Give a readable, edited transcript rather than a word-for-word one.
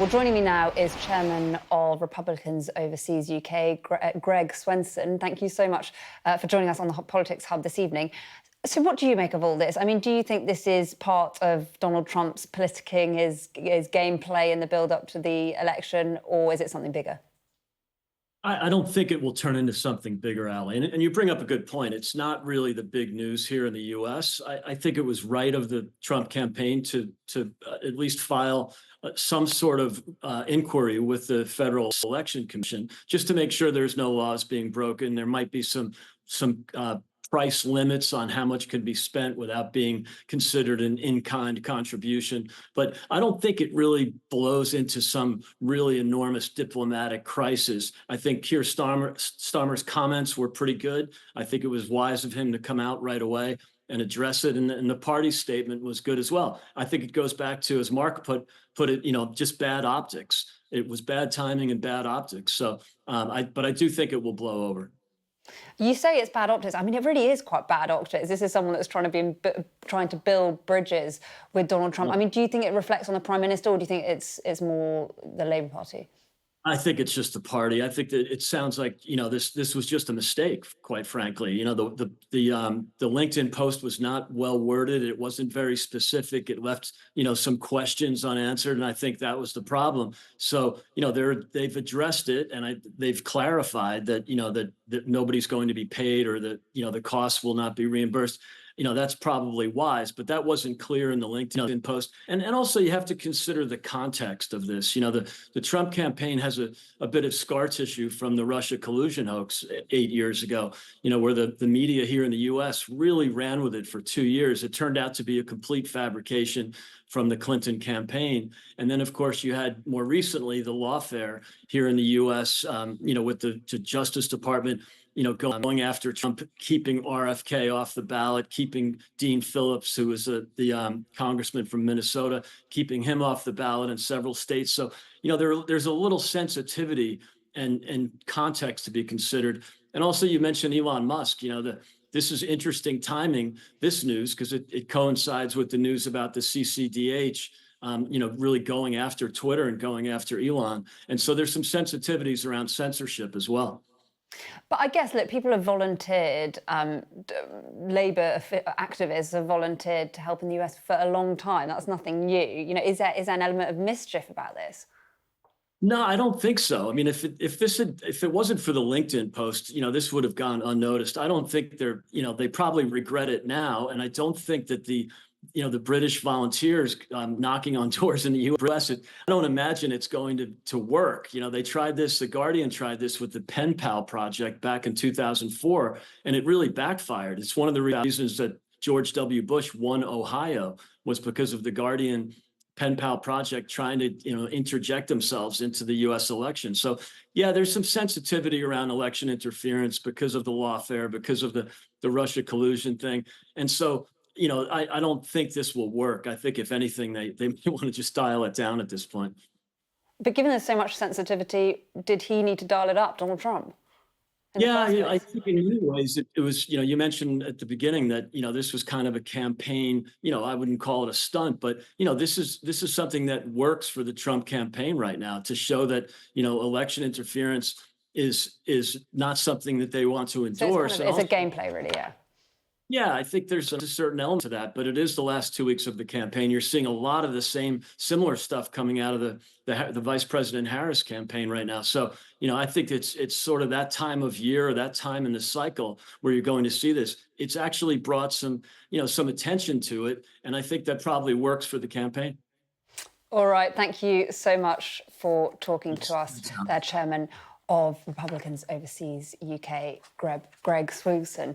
Well, joining me now is Chairman of Republicans Overseas UK, Greg Swenson. Thank you so much for joining us on the Hot Politics Hub this evening. So what do you make of all this? I mean, do you think this is part of Donald Trump's politicking, his gameplay in the build-up to the election, or is it something bigger? I don't think it will turn into something bigger, Ali. And you bring up a good point. It's not really the big news here in the U.S. I think it was right of the Trump campaign to at least file some sort of inquiry with the Federal Election Commission just to make sure there's no laws being broken. There might be some price limits on how much can be spent without being considered an in-kind contribution. But I don't think it really blows into some really enormous diplomatic crisis. I think Keir Starmer's comments were pretty good. I think it was wise of him to come out right away and address it. And the party statement was good as well. I think it goes back to, as Mark put it, just bad optics. It was bad timing and bad optics. So, but I do think it will blow over. You say it's bad optics. I mean, it really is quite bad optics. This is someone that's trying to build bridges with Donald Trump. I mean, do you think it reflects on the Prime Minister, or do you think it's more the Labour Party? I think it's just the party. I think that it sounds like this was just a mistake, quite frankly. The LinkedIn post was not well worded. It wasn't very specific. It left some questions unanswered, and I think that was the problem. So they've addressed it, and they've clarified that that nobody's going to be paid, or that the costs will not be reimbursed. That's probably wise, but that wasn't clear in the LinkedIn post. And also you have to consider the context of this. The Trump campaign has a bit of scar tissue from the Russia collusion hoax 8 years ago, where the media here in the US really ran with it for 2 years. It turned out to be a complete fabrication from the Clinton campaign. And then, of course, you had more recently the lawfare here in the US, with the Justice Department going after Trump, keeping RFK off the ballot, keeping Dean Phillips, who was the congressman from Minnesota, keeping him off the ballot in several states. So, there's a little sensitivity and context to be considered. And also, you mentioned Elon Musk. This is interesting timing, this news, because it coincides with the news about the CCDH. Really going after Twitter and going after Elon. And so there's some sensitivities around censorship as well. But I guess, look, people have volunteered, Labour activists have volunteered to help in the US for a long time. That's nothing new. Is there an element of mischief about this? No, I don't think so. I mean, if it wasn't for the LinkedIn post, this would have gone unnoticed. I don't think they probably regret it now. And I don't think that the British volunteers knocking on doors in the U.S. I don't imagine it's going to work. They tried this. The Guardian tried this with the Pen Pal project back in 2004, and it really backfired. It's one of the reasons that George W. Bush won Ohio, was because of the Guardian Pen Pal project trying to interject themselves into the U.S. election. So yeah, there's some sensitivity around election interference because of the lawfare, because of the Russia collusion thing, and so. I don't think this will work. I think, if anything, they want to just dial it down at this point. But given there's so much sensitivity, did he need to dial it up, Donald Trump? Yeah, I think in many ways it was, you mentioned at the beginning that, this was kind of a campaign, I wouldn't call it a stunt, but, this is something that works for the Trump campaign right now, to show that, election interference is not something that they want to endorse. So it's a gameplay, really, yeah. Yeah, I think there's a certain element to that, but it is the last 2 weeks of the campaign. You're seeing a lot of the similar stuff coming out of the Vice President Harris campaign right now. So, I think it's sort of that time of year, or that time in the cycle where you're going to see this. It's actually brought some attention to it, and I think that probably works for the campaign. All right, thank you so much for talking to us, Chairman of Republicans Overseas UK, Greg Swenson.